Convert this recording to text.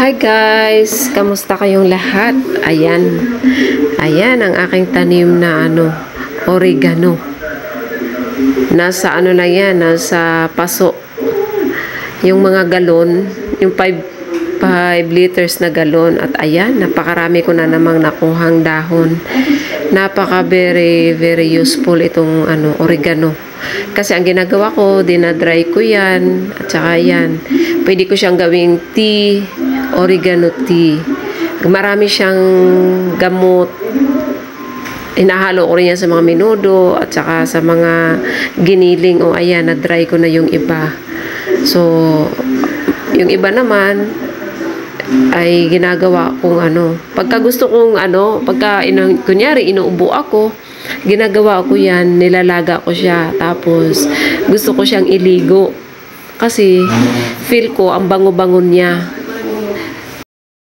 Hi guys! Kamusta kayong lahat? Ayan. Ayan ang aking tanim na oregano. Nasa na yan, nasa paso. Yung mga galon, yung 5 liters na galon. At ayan, napakarami ko na namang nakuhang dahon. Napaka very useful itong oregano. Kasi ang ginagawa ko, dinadry ko yan. At saka yan, pwede ko siyang gawing tea, oregano tea. Marami siyang gamot. Inahalo ko rin yan sa mga menudo at saka sa mga giniling. O ayan, na-dry ko na yung iba. So, yung iba naman ay ginagawa kong pagka gusto kong kunyari inuubo ako, ginagawa ko yan, nilalaga ko siya, tapos gusto ko siyang iligo kasi feel ko ang bango-bango niya.